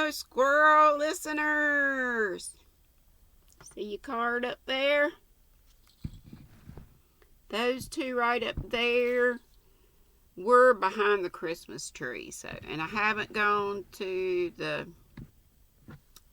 Hello, squirrel listeners. See your card up there? Those two right up there were behind the Christmas tree. And I haven't gone to the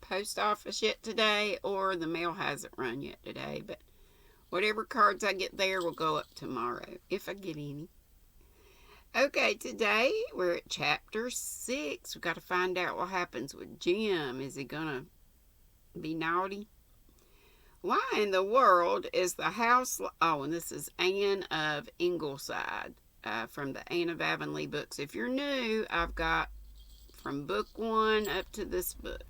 post office yet today, or the mail hasn't run yet today. But whatever cards I get there will go up tomorrow, if I get any. Okay, today we're at chapter 6. We've got to find out what happens with Jim. Is he going to be naughty? Why in the world is the house... Oh, and this is Anne of Ingleside from the Anne of Avonlea books. If you're new, I've got from book 1 up to this book.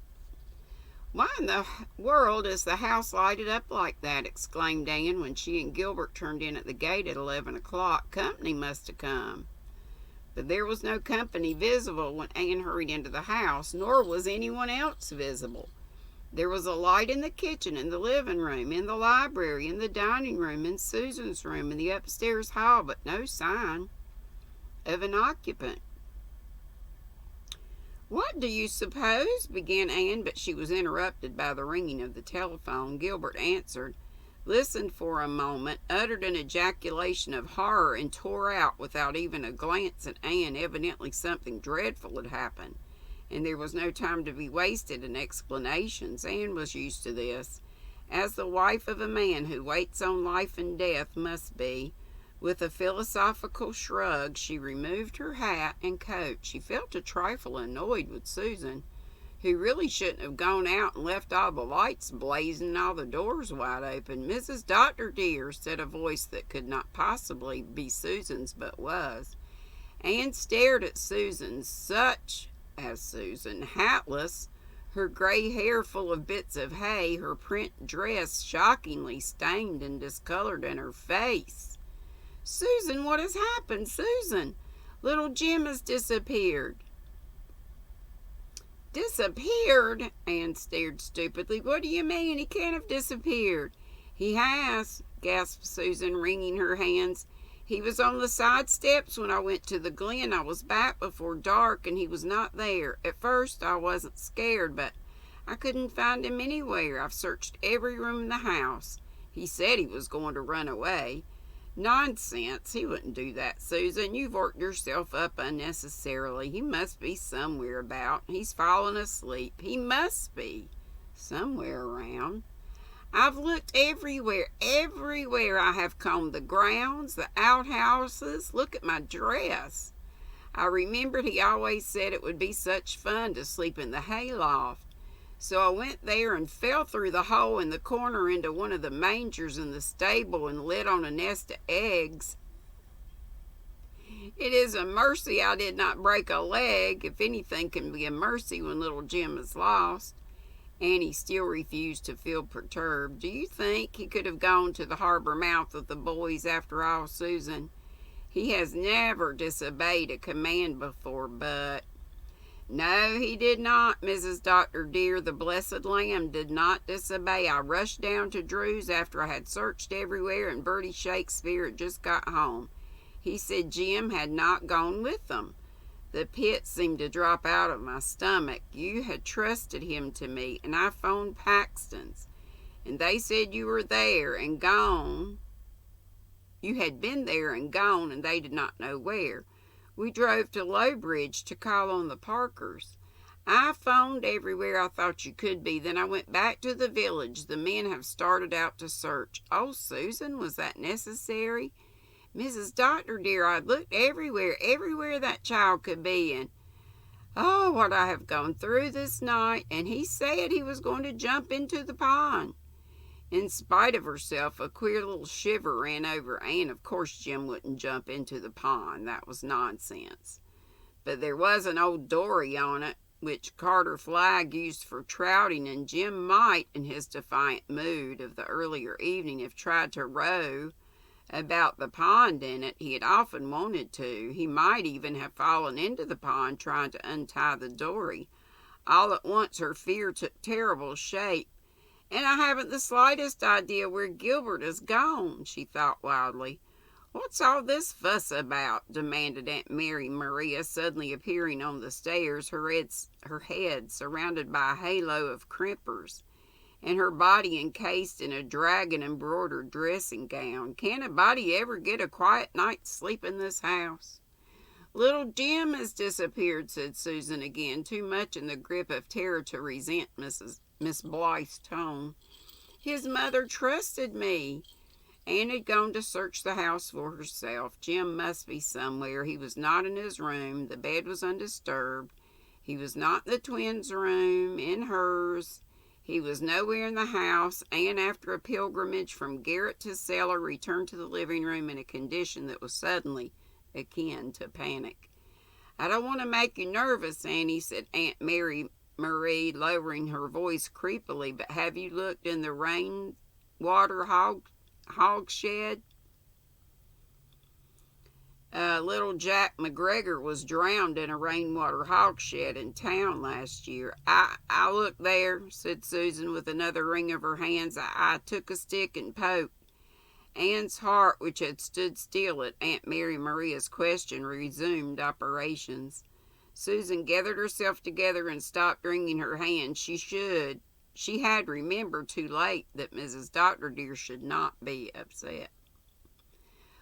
Why in the world is the house lighted up like that? Exclaimed Anne when she and Gilbert turned in at the gate at 11 o'clock. Company must have come. But there was no company visible when Anne hurried into the house, nor was anyone else visible. There was a light in the kitchen, in the living room, in the library, in the dining room, in Susan's room, in the upstairs hall, but no sign of an occupant. "What do you suppose?" began Anne, but she was interrupted by the ringing of the telephone. Gilbert answered, listened for a moment, uttered an ejaculation of horror, and tore out without even a glance at Anne. Evidently something dreadful had happened, and there was no time to be wasted in explanations. Anne was used to this, as the wife of a man who waits on life and death must be. With a philosophical shrug, she removed her hat and coat. She felt a trifle annoyed with Susan, who really shouldn't have gone out and left all the lights blazing and all the doors wide open. "Mrs. Dr. dear," said a voice that could not possibly be Susan's, but was. Anne stared at Susan, such as Susan, hatless, her gray hair full of bits of hay, her print dress shockingly stained and discolored, and her face. "Susan, what has happened? Susan, little Jim has disappeared." "Disappeared?" Anne stared stupidly. "What do you mean? He can't have disappeared." "He has," gasped Susan, wringing her hands. "He was on the side steps when I went to the glen. I was back before dark, and he was not there. At first I wasn't scared, but I couldn't find him anywhere. I've searched every room in the house. He said he was going to run away." "Nonsense. He wouldn't do that, Susan. You've worked yourself up unnecessarily. He must be somewhere about. He's fallen asleep. He must be somewhere around. I've looked everywhere. I have combed the grounds, the outhouses. Look at my dress. I remembered he always said it would be such fun to sleep in the hayloft. So I went there and fell through the hole in the corner into one of the mangers in the stable and lit on a nest of eggs. It is a mercy I did not break a leg. If anything can be a mercy when little Jim is lost." Annie still refused to feel perturbed. "Do you think he could have gone to the harbor mouth with the boys after all, Susan? He has never disobeyed a command before, but..." "No, he did not, Mrs. Dr. dear. The blessed lamb did not disobey. I rushed down to Drew's after I had searched everywhere, and Bertie Shakespeare had just got home. He said Jim had not gone with them." The pit seemed to drop out of my stomach. "You had trusted him to me, and I phoned Paxton's, and they said you were there and gone. You had been there and gone, and they did not know where. We drove to Lowbridge to call on the Parkers. I phoned everywhere I thought you could be. Then I went back to the village. The men have started out to search." "Oh, Susan, was that necessary?" "Mrs. Dr. dear, I looked everywhere that child could be, and oh, what I have gone through this night. And he said he was going to jump into the pond." In spite of herself, a queer little shiver ran over Anne. Of course Jim wouldn't jump into the pond. That was nonsense. But there was an old dory on it, which Carter Flagg used for trouting, and Jim might, in his defiant mood of the earlier evening, have tried to row about the pond in it. He had often wanted to. He might even have fallen into the pond trying to untie the dory. All at once her fear took terrible shape. "And I haven't the slightest idea where Gilbert has gone," she thought wildly. "What's all this fuss about?" demanded Aunt Mary Maria, suddenly appearing on the stairs, her head surrounded by a halo of crimpers, and her body encased in a dragon-embroidered dressing gown. "Can't a body ever get a quiet night's sleep in this house?" "Little Jim has disappeared," said Susan again, too much in the grip of terror to resent Miss Blythe's tone. "His mother trusted me." Anne had gone to search the house for herself. Jim must be somewhere. He was not in his room. The bed was undisturbed. He was not in the twins' room, in hers. He was nowhere in the house. Anne, after a pilgrimage from garret to cellar, returned to the living room in a condition that was suddenly akin to panic. "I don't want to make you nervous, Annie," said Aunt Mary Marie, lowering her voice creepily, "but have you looked in the rainwater hogshed? Little Jack McGregor was drowned in a rainwater hogshed in town last year." I looked there," said Susan with another wring of her hands. I took a stick and poked." Anne's heart, which had stood still at Aunt Mary Maria's question, resumed operations. Susan gathered herself together and stopped wringing her hands. She had remembered too late that Mrs. Dr. Dear should not be upset.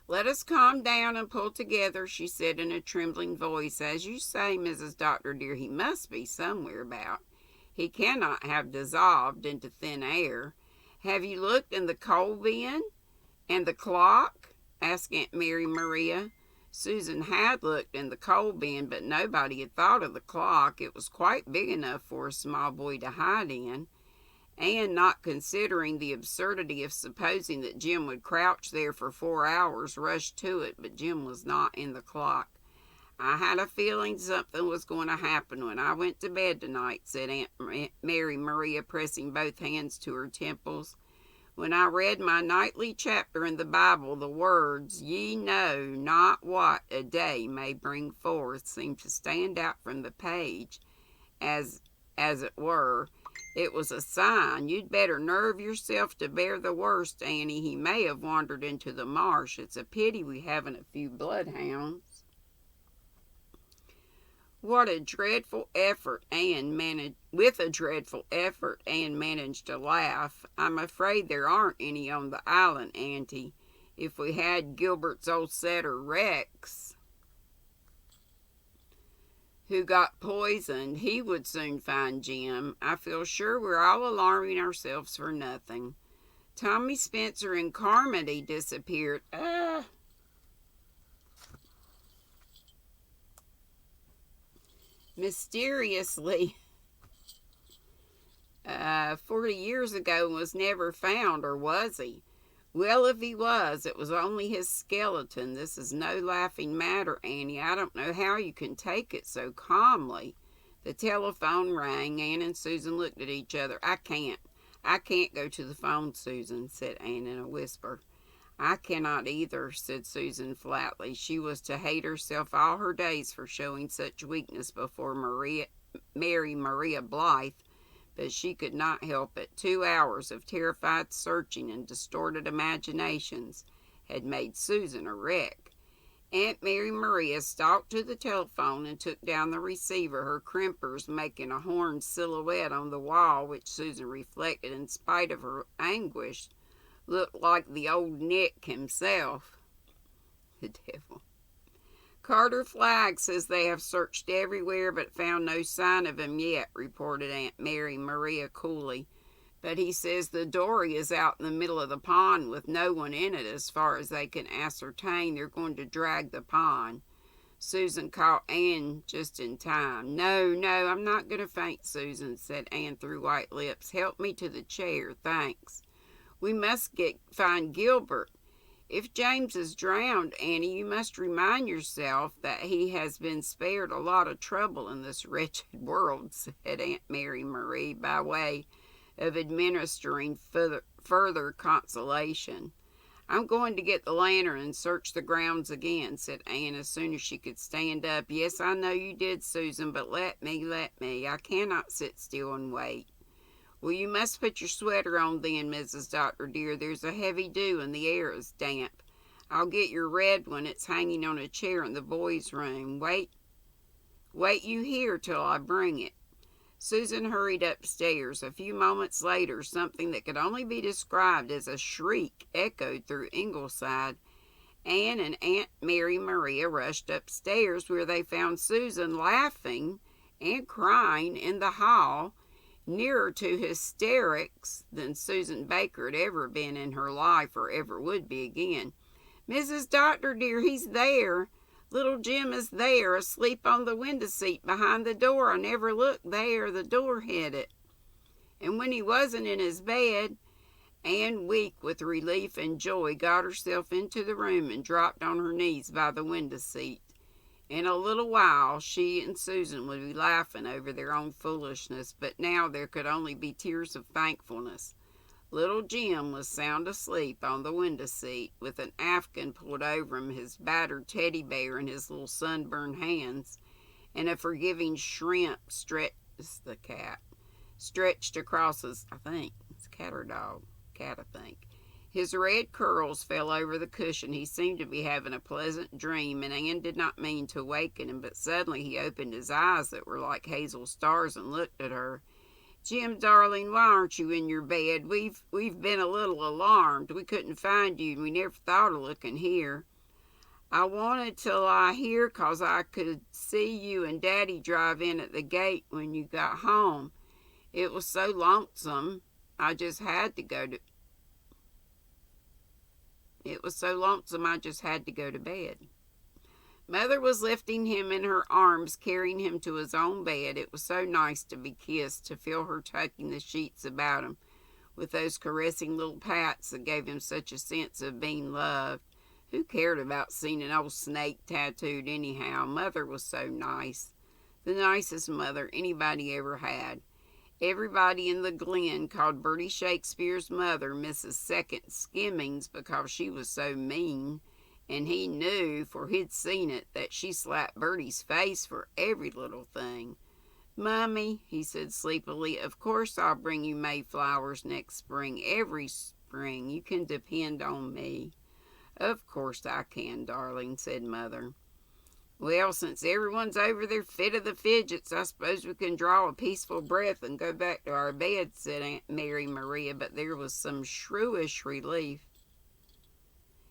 "Let us calm down and pull together," she said in a trembling voice. "As you say, Mrs. Dr. Dear, he must be somewhere about. He cannot have dissolved into thin air. Have you looked in the coal bin? And the clock?" asked Aunt Mary Maria. Susan had looked in the coal bin, but nobody had thought of the clock. It was quite big enough for a small boy to hide in. Anne, not considering the absurdity of supposing that Jim would crouch there for 4 hours, rushed to it, but Jim was not in the clock. "I had a feeling something was going to happen when I went to bed tonight," said Aunt Mary Maria, pressing both hands to her temples. "When I read my nightly chapter in the Bible, the words, 'Ye know not what a day may bring forth,' seemed to stand out from the page, as it were. It was a sign. You'd better nerve yourself to bear the worst, Annie. He may have wandered into the marsh. It's a pity we haven't a few bloodhounds." With a dreadful effort, Anne managed to laugh. "I'm afraid there aren't any on the island, Auntie. If we had Gilbert's old setter Rex, who got poisoned, he would soon find Jim. I feel sure we're all alarming ourselves for nothing. Tommy Spencer and Carmody disappeared. Mysteriously 40 years ago and was never found, or was he? Well, if he was, it was only his skeleton. This is no laughing matter, Annie. I don't know how you can take it so calmly." The telephone rang. Anne and Susan looked at each other. I can't go to the phone, Susan," said Anne in a whisper. "I cannot either," said Susan flatly. She was to hate herself all her days for showing such weakness before Mary Maria Blythe, but she could not help it. 2 hours of terrified searching and distorted imaginations had made Susan a wreck. Aunt Mary Maria stalked to the telephone and took down the receiver, her crimpers making a horned silhouette on the wall, which Susan reflected, in spite of her anguish, looked like the old Nick himself. The devil. "Carter Flagg says they have searched everywhere but found no sign of him yet," reported Aunt Mary Maria coolly. "But he says the dory is out in the middle of the pond with no one in it as far as they can ascertain. They're going to drag the pond." Susan caught Anne just in time. No, I'm not going to faint, Susan," said Anne through white lips. "Help me to the chair, thanks. We must find Gilbert. If James is drowned, Annie, you must remind yourself that he has been spared a lot of trouble in this wretched world," said Aunt Mary Marie, by way of administering further consolation. "I'm going to get the lantern and search the grounds again," said Anne as soon as she could stand up. "Yes, I know you did, Susan, but let me. I cannot sit still and wait." "Well, you must put your sweater on then, Mrs. Dr. Dear. There's a heavy dew and the air is damp." I'll get your red one. It's hanging on a chair in the boys' room. Wait you here till I bring it." Susan hurried upstairs. A few moments later, something that could only be described as a shriek echoed through Ingleside. Anne and Aunt Mary Maria rushed upstairs, where they found Susan laughing and crying in the hall, nearer to hysterics than Susan Baker had ever been in her life or ever would be again. "Mrs. Doctor, dear, he's there. Little Jim is there, asleep on the window seat behind the door. I never looked there. The door hid it. And when he wasn't in his bed," Anne, weak with relief and joy, got herself into the room and dropped on her knees by the window seat. In a little while she and Susan would be laughing over their own foolishness, but now there could only be tears of thankfulness. Little Jim was sound asleep on the window seat, with an afghan pulled over him, his battered teddy bear in his little sunburned hands, and a forgiving shrimp stretched across his, it's cat or dog, cat, I think. His red curls fell over the cushion. He seemed to be having a pleasant dream, and Anne did not mean to waken him, but suddenly he opened his eyes that were like hazel stars and looked at her. "Jim, darling, why aren't you in your bed? We've been a little alarmed. We couldn't find you, and we never thought of looking here." "I wanted to lie here 'cause I could see you and Daddy drive in at the gate when you got home. It was so lonesome I just had to go to bed." Mother was lifting him in her arms, carrying him to his own bed. It was so nice to be kissed, to feel her tucking the sheets about him with those caressing little pats that gave him such a sense of being loved. Who cared about seeing an old snake tattooed anyhow? Mother was so nice. The nicest mother anybody ever had. Everybody in the Glen called Bertie Shakespeare's mother Mrs. Second Skimmings because she was so mean. And he knew, for he'd seen it, that she slapped Bertie's face for every little thing. "Mummy," he said sleepily, "of course I'll bring you Mayflowers next spring, every spring. You can depend on me." "Of course I can, darling," said Mother. "Well, since everyone's over their fit of the fidgets, I suppose we can draw a peaceful breath and go back to our beds," said Aunt Mary Maria, but there was some shrewish relief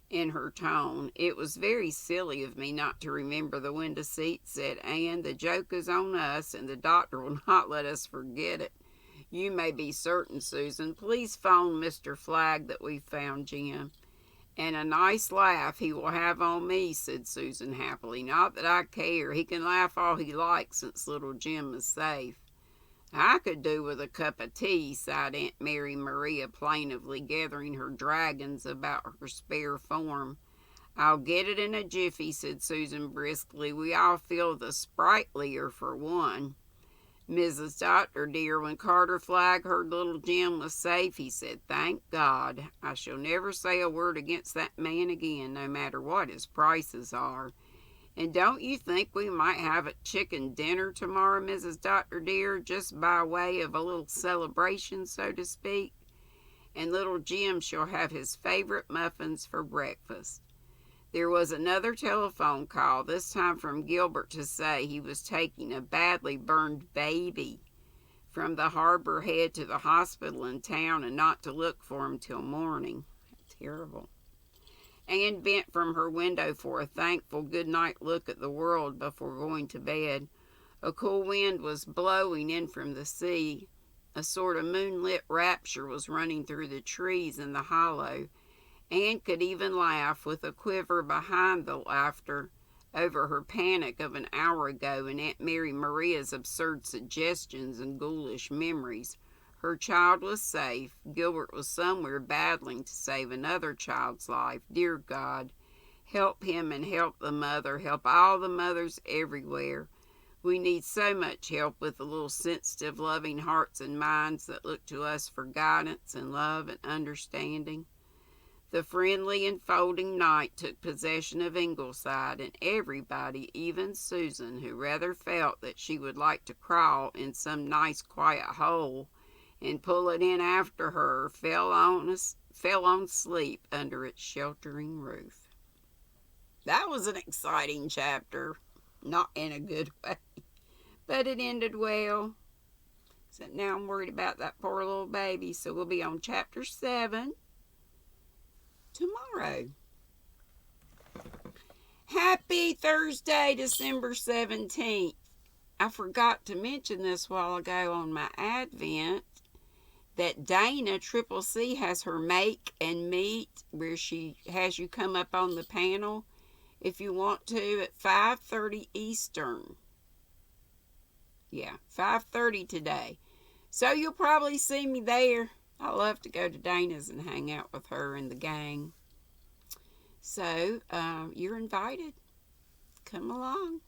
in her tone. "It was very silly of me not to remember the window seat," said Anne. "The joke is on us, and the doctor will not let us forget it. You may be certain, Susan. Please phone Mr. Flagg that we found Jim." "And a nice laugh he will have on me," said Susan happily. "Not that I care. He can laugh all he likes since little Jim is safe." "I could do with a cup of tea," sighed Aunt Mary Maria plaintively, gathering her dragons about her spare form. "I'll get it in a jiffy," said Susan briskly. "We all feel the sprightlier for one." "Mrs. Doctor, dear, when Carter Flagg heard little Jim was safe, he said, 'Thank God. I shall never say a word against that man again, no matter what his prices are.' And don't you think we might have a chicken dinner tomorrow, Mrs. Doctor, dear, just by way of a little celebration, so to speak? And little Jim shall have his favorite muffins for breakfast." There was another telephone call, this time from Gilbert, to say he was taking a badly burned baby from the harbor head to the hospital in town, and not to look for him till morning. Terrible. Anne bent from her window for a thankful good-night look at the world before going to bed. A cool wind was blowing in from the sea. A sort of moonlit rapture was running through the trees in the hollow. Anne could even laugh, with a quiver behind the laughter, over her panic of an hour ago and Aunt Mary Maria's absurd suggestions and ghoulish memories. Her child was safe. Gilbert was somewhere battling to save another child's life. Dear God, help him and help the mother. Help all the mothers everywhere. We need so much help with the little sensitive, loving hearts and minds that look to us for guidance and love and understanding. The friendly enfolding night took possession of Ingleside, and everybody, even Susan, who rather felt that she would like to crawl in some nice quiet hole and pull it in after her, fell on sleep under its sheltering roof. That was an exciting chapter. Not in a good way, but it ended well. So now I'm worried about that poor little baby. So we'll be on chapter 7 tomorrow. Happy Thursday, December 17th. I forgot to mention this while ago on my Advent that Dana Triple C has her make and meet where she has you come up on the panel if you want to at 5:30 Eastern. Yeah, 5:30 today. So you'll probably see me there. I love to go to Dana's and hang out with her and the gang. So you're invited. Come along.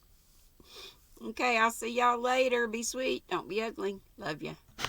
Okay, I'll see y'all later. Be sweet. Don't be ugly. Love ya. Bye.